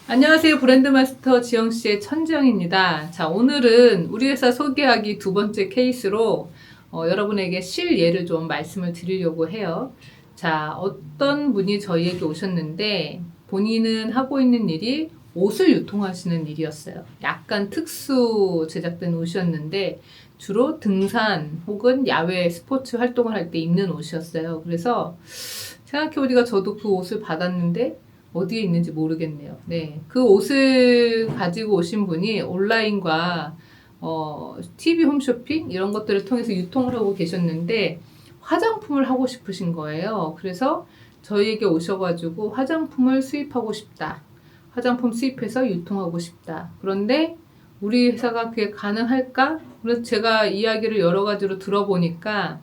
안녕하세요. 브랜드마스터 지영씨의 천지영입니다. 자, 오늘은 우리 회사 소개하기 두 번째 케이스로 여러분에게 실예를 좀 말씀을 드리려고 해요. 자, 어떤 분이 저희에게 오셨는데 본인은 하고 있는 일이 옷을 유통하시는 일이었어요. 약간 특수 제작된 옷이었는데 주로 등산 혹은 야외 스포츠 활동을 할 때 입는 옷이었어요. 그래서 생각해보니까 저도 그 옷을 받았는데 어디에 있는지 모르겠네요. 네. 그 옷을 가지고 오신 분이 온라인과 TV 홈쇼핑 이런 것들을 통해서 유통을 하고 계셨는데 화장품을 하고 싶으신 거예요. 그래서 저희에게 오셔가지고 화장품을 수입하고 싶다. 화장품 수입해서 유통하고 싶다. 그런데 우리 회사가 그게 가능할까? 그래서 제가 이야기를 여러 가지로 들어보니까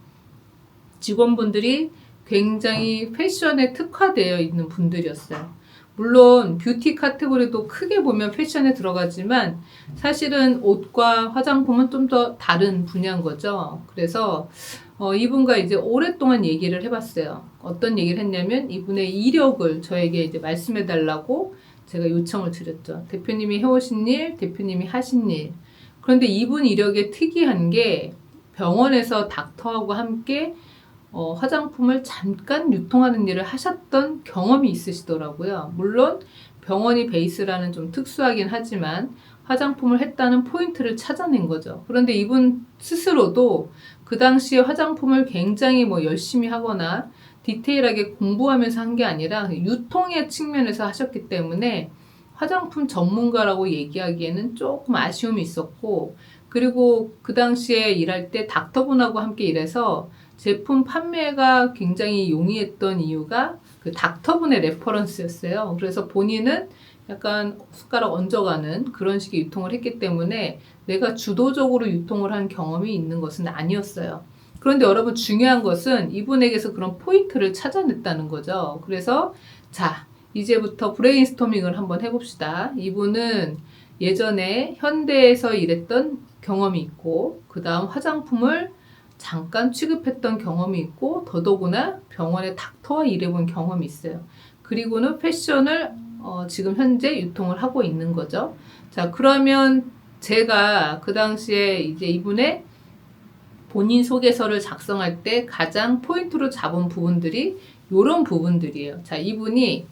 직원분들이 굉장히 패션에 특화되어 있는 분들이었어요. 물론 뷰티 카테고리도 크게 보면 패션에 들어가지만 사실은 옷과 화장품은 좀 더 다른 분야인 거죠. 그래서 이분과 이제 오랫동안 얘기를 해봤어요. 어떤 얘기를 했냐면 이분의 이력을 저에게 이제 말씀해 달라고 제가 요청을 드렸죠. 대표님이 해오신 일, 대표님이 하신 일. 그런데 이분 이력에 특이한 게 병원에서 닥터하고 함께 화장품을 잠깐 유통하는 일을 하셨던 경험이 있으시더라고요. 물론 병원이 베이스라는 좀 특수하긴 하지만 화장품을 했다는 포인트를 찾아낸 거죠. 그런데 이분 스스로도 그 당시에 화장품을 굉장히 열심히 하거나 디테일하게 공부하면서 한 게 아니라 유통의 측면에서 하셨기 때문에 화장품 전문가라고 얘기하기에는 조금 아쉬움이 있었고, 그리고 그 당시에 일할 때 닥터분하고 함께 일해서 제품 판매가 굉장히 용이했던 이유가 그 닥터분의 레퍼런스였어요. 그래서 본인은 약간 숟가락 얹어가는 그런 식의 유통을 했기 때문에 내가 주도적으로 유통을 한 경험이 있는 것은 아니었어요. 그런데 여러분 중요한 것은 이분에게서 그런 포인트를 찾아냈다는 거죠. 그래서 자, 이제부터 브레인스토밍을 한번 해봅시다. 이분은 예전에 현대에서 일했던 경험이 있고 그 다음 화장품을 잠깐 취급했던 경험이 있고 더더구나 병원의 닥터와 일해본 경험이 있어요. 그리고는 패션을 지금 현재 유통을 하고 있는 거죠. 자, 그러면 제가 그 당시에 이제 이분의 본인 소개서를 작성할 때 가장 포인트로 잡은 부분들이 이런 부분들이에요. 자, 이분이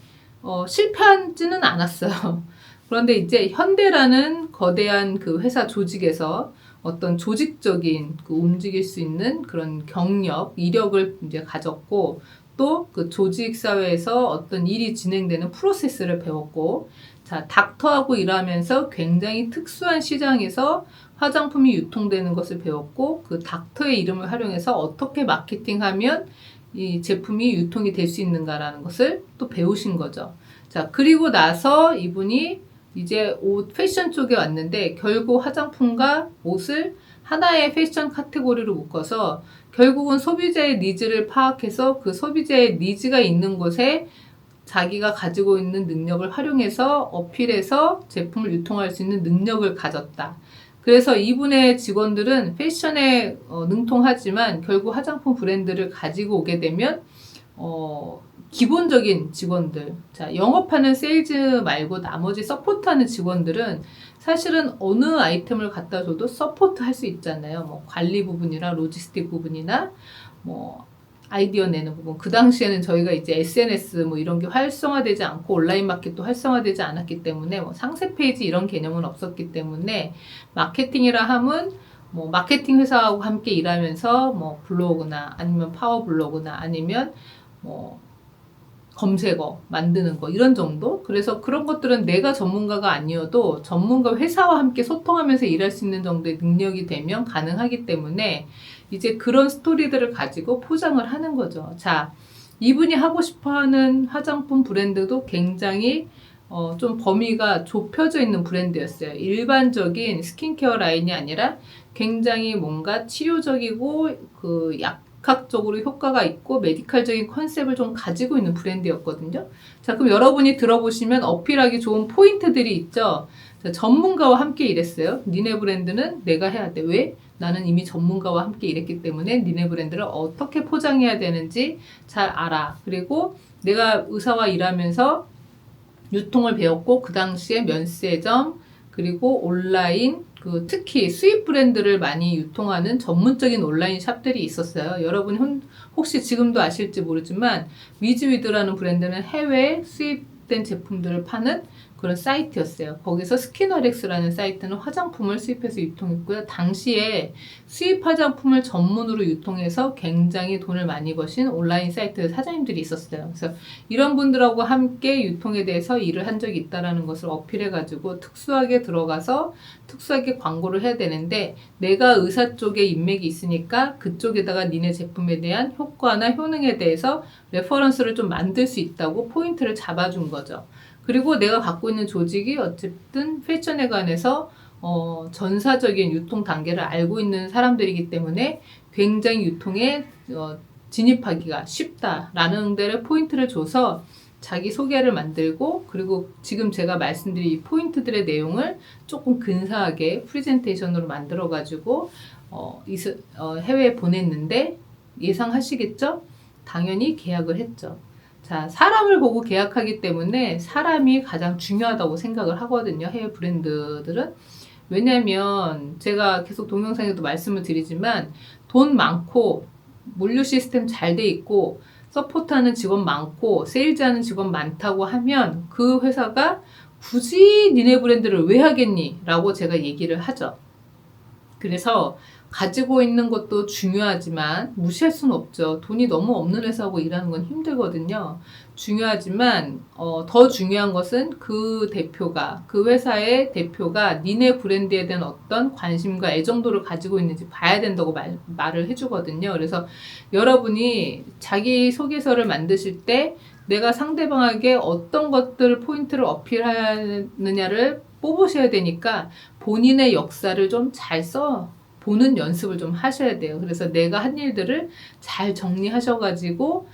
실패하지는 않았어요. 그런데 이제 현대라는 거대한 그 회사 조직에서 어떤 조직적인 그 움직일 수 있는 그런 경력, 이력을 이제 가졌고 또 그 조직 사회에서 어떤 일이 진행되는 프로세스를 배웠고, 자, 닥터하고 일하면서 굉장히 특수한 시장에서 화장품이 유통되는 것을 배웠고 그 닥터의 이름을 활용해서 어떻게 마케팅하면 이 제품이 유통이 될 수 있는가라는 것을 또 배우신 거죠. 자, 그리고 나서 이분이 이제 옷 패션 쪽에 왔는데 결국 화장품과 옷을 하나의 패션 카테고리로 묶어서 결국은 소비자의 니즈를 파악해서 그 소비자의 니즈가 있는 곳에 자기가 가지고 있는 능력을 활용해서 어필해서 제품을 유통할 수 있는 능력을 가졌다. 그래서 이분의 직원들은 패션에 능통하지만 결국 화장품 브랜드를 가지고 오게 되면 기본적인 직원들, 자, 영업하는 세일즈 말고 나머지 서포트하는 직원들은 사실은 어느 아이템을 갖다 줘도 서포트 할 수 있잖아요. 관리 부분이나 로지스틱 부분이나 아이디어 내는 부분. 그 당시에는 저희가 이제 SNS 이런 게 활성화되지 않고 온라인 마켓도 활성화되지 않았기 때문에 상세 페이지 이런 개념은 없었기 때문에 마케팅이라 함은 마케팅 회사하고 함께 일하면서 블로그나 아니면 파워 블로그나 아니면 검색어 만드는 거 이런 정도. 그래서 그런 것들은 내가 전문가가 아니어도 전문가 회사와 함께 소통하면서 일할 수 있는 정도의 능력이 되면 가능하기 때문에 이제 그런 스토리들을 가지고 포장을 하는 거죠. 자, 이분이 하고 싶어하는 화장품 브랜드도 굉장히 좀 범위가 좁혀져 있는 브랜드였어요. 일반적인 스킨케어 라인이 아니라 굉장히 뭔가 치료적이고 그 약학적으로 효과가 있고 메디컬적인 컨셉을 좀 가지고 있는 브랜드였거든요. 자, 그럼 여러분이 들어보시면 어필하기 좋은 포인트들이 있죠. 자, 전문가와 함께 일했어요. 니네 브랜드는 내가 해야 돼. 왜? 나는 이미 전문가와 함께 일했기 때문에 니네 브랜드를 어떻게 포장해야 되는지 잘 알아. 그리고 내가 의사와 일하면서 유통을 배웠고 그 당시에 면세점 그리고 온라인 특히 수입 브랜드를 많이 유통하는 전문적인 온라인 샵들이 있었어요. 여러분 혹시 지금도 아실지 모르지만 위즈위드라는 브랜드는 해외 수입된 제품들을 파는 그런 사이트였어요. 거기서 스키너렉스라는 사이트는 화장품을 수입해서 유통했고요. 당시에 수입 화장품을 전문으로 유통해서 굉장히 돈을 많이 버신 온라인 사이트 사장님들이 있었어요. 그래서 이런 분들하고 함께 유통에 대해서 일을 한 적이 있다는 것을 어필해가지고 특수하게 들어가서 특수하게 광고를 해야 되는데 내가 의사 쪽에 인맥이 있으니까 그쪽에다가 니네 제품에 대한 효과나 효능에 대해서 레퍼런스를 좀 만들 수 있다고 포인트를 잡아준 거죠. 그리고 내가 갖고 있는 조직이 어쨌든 패션에 관해서 전사적인 유통 단계를 알고 있는 사람들이기 때문에 굉장히 유통에 진입하기가 쉽다라는 데를 포인트를 줘서 자기 소개를 만들고 그리고 지금 제가 말씀드린 이 포인트들의 내용을 조금 근사하게 프레젠테이션으로 만들어 가지고 해외에 보냈는데 예상하시겠죠? 당연히 계약을 했죠. 자, 사람을 보고 계약하기 때문에 사람이 가장 중요하다고 생각을 하거든요. 해외 브랜드들은. 왜냐면 제가 계속 동영상에도 말씀을 드리지만 돈 많고 물류 시스템 잘 돼 있고 서포트하는 직원 많고 세일즈하는 직원 많다고 하면 그 회사가 굳이 니네 브랜드를 왜 하겠니? 라고 제가 얘기를 하죠. 그래서 가지고 있는 것도 중요하지만 무시할 수는 없죠. 돈이 너무 없는 회사하고 일하는 건 힘들거든요. 중요하지만 더 중요한 것은 그 회사의 대표가 니네 브랜드에 대한 어떤 관심과 애정도를 가지고 있는지 봐야 된다고 말을 해주거든요. 그래서 여러분이 자기 소개서를 만드실 때 내가 상대방에게 어떤 것들 포인트를 어필하느냐를 뽑으셔야 되니까 본인의 역사를 좀 잘 보는 연습을 좀 하셔야 돼요. 그래서 내가 한 일들을 잘 정리하셔가지고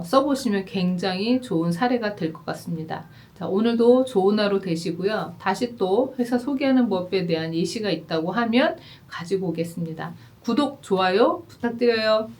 써보시면 굉장히 좋은 사례가 될 것 같습니다. 자, 오늘도 좋은 하루 되시고요. 다시 또 회사 소개하는 법에 대한 예시가 있다고 하면 가지고 오겠습니다. 구독, 좋아요 부탁드려요.